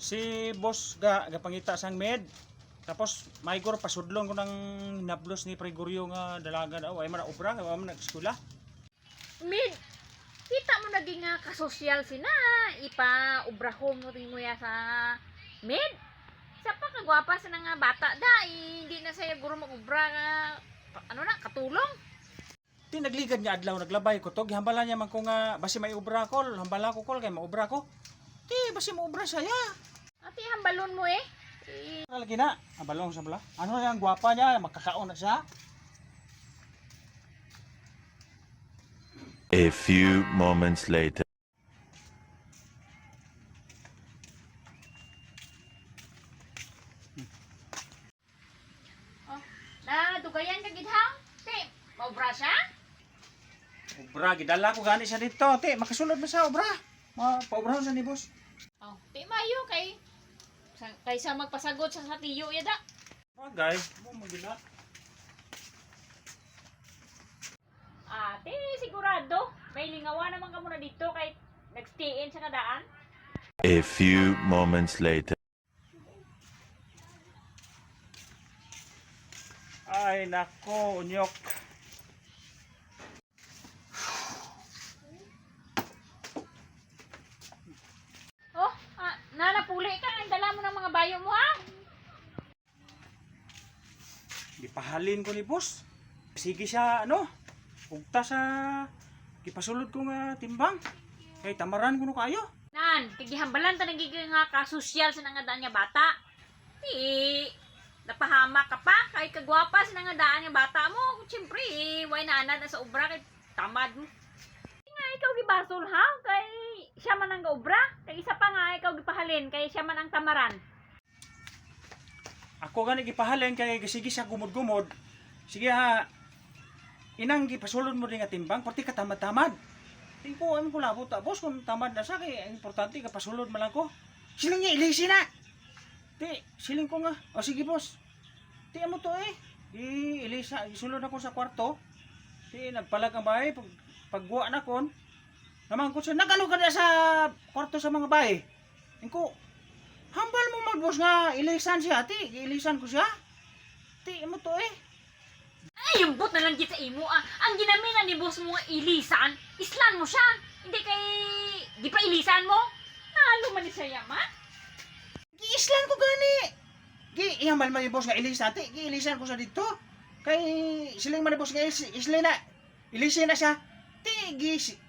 Si boss gapangita sang med. Tapos maigor pasudlon ko ng hinablos ni Pregoryo nga dalaga daw ay man obra kay man nag-eskwela. Mid, kita mo naging kasosyal sina, ipa-ubrahom mo rin mo ya sa mid. Sa pa kagwapa sa nga bata da, hindi na saya guro mag-ubra nga, katulong. Ti nagligad nga adlaw naglabay ko to gihambalan niya man ko nga basi may ubra ko, hambala ko kay maubra ko. Ti basi maubra saya. Ati hambalon mo eh. Lagi na, abalong sa bala. Ano yang gwapa niya, magkakaon na siya. A few moments later. Oh, na dugayan ka gidhang? Te, maubra siya? Ubra gidala ko gani siya dito. Ti makasulod ba sa ubra? Paubrahon sa ni boss. Oh, te mayo kaysa magpasagot sa tiyo yada. Bagay, mo magila. Ate, sigurado, may lingawa naman ka muna dito kay nagstay-in sa kadaan. A few moments later. Ay nako, unyok. Oh, nanapuli ka, ang dala mo ng mga bayo mo ha? Gipahalin ko ni boss. Sige siya ugta sa gipasulod ko nga timbang. Kay tamaran ko no kayo. Nan, kagihambalan ta nagiging nga kasosyal sa nangadaan nga bata. Napahama ka pa, kay kagwapa sa nangadaan nga bata mo. Siyempre, why na sa ubra kay tamad mo. Nga ikaw gibasol ha, kay siya man ang gaubra. Kay isa pa nga ikaw gipahalin, kay siya man ang tamaran. Ako gani gipahalin kay sige siya gumod-gumod. Sige ha. Inang gipasulod mo rin nga timbang, pati ka tamad-tamad. Tingko ko labot boss kung tamad na sa kay importante ka pasulod man lang ko. Siling niya ilisi na. Ti, siling ko nga. O sige boss. Ti amo to ilisa, isulod ako sa kwarto. Ti nagpalag ang bahay pagguwa na kon. Naman ko siya nagano ka sa kwarto sa mga bahay. Tingko hambal mo mag boss nga ilisan siya ti, ilisan ko siya. Ti amo to Ay, yung bot na lang sa imo Ang ginamina ni boss mo nga ilisan, islan mo siya. Hindi kay, di pa ilisan mo. Nalo man ni siya yaman. Giislan ko gani. Ihambal man yung boss nga ilisan ti, giilisan ko sa dito. Kay siling man yung boss nga isli na. Ilisin na siya. Ti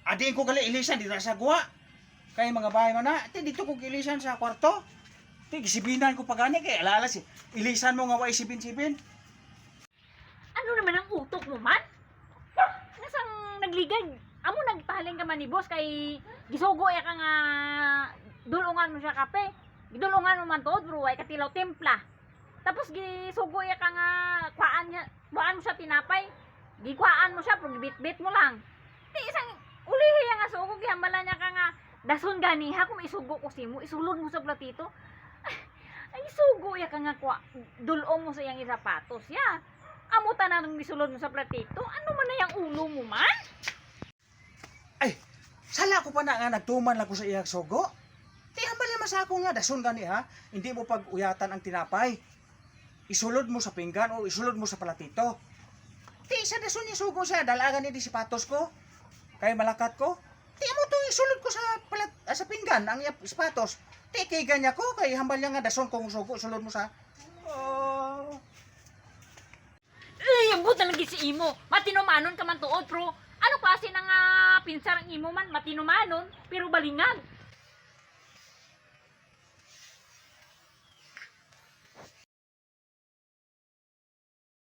adin ko gali ilisan dito sa guwa. Kay mga bahay man na, ti dito ko ilisan sa kwarto. Ti gisibinan ko pa gani kay alala si ilisan mo nga wa isibin-sibin. Ano naman ang utok mo man? Nasang nagligay? Amo nagpahalin ka man ni boss kay gisugo ya ka nga dulungan mo siya kape. Gidulungan mo man to, bro, ay katilaw templa. Tapos gisugo ya ka nga kuaan mo siya tinapay. Gikuaan mo siya, pero bit-bit mo lang. Di isang ulihi nga sugo, gihambalan niya ka nga dason ganiha kung isugo ko simo, isulod mo sa platito. Ay isugo ya ka nga dulong mo sa iyang isapatos ya. Amutan na nung isulod mo sa platito. Ano man na yung ulo mo man? Ay, sala ko pa na nga nagtuman lang ko sa iyang sugo. Ti hambal naman sa ako nga dason gani ha. Hindi mo pag-uyatan ang tinapay. Isulod mo sa pinggan o isulod mo sa platito. Ti sa dason niya sugo siya dalagan ni di sapatos ko. Kay malakat ko. Ti mo to isulod ko sa pinggan ang iyang sapatos. Ti kay ganya ko kay hambal niya nga dason kong sugo sulod mo sa. Ay, ang buta lagi si imo. Matinumanon ka man tuod, bro. Ano klase ng pinsar ang imo man? Matinumanon, pero balingag.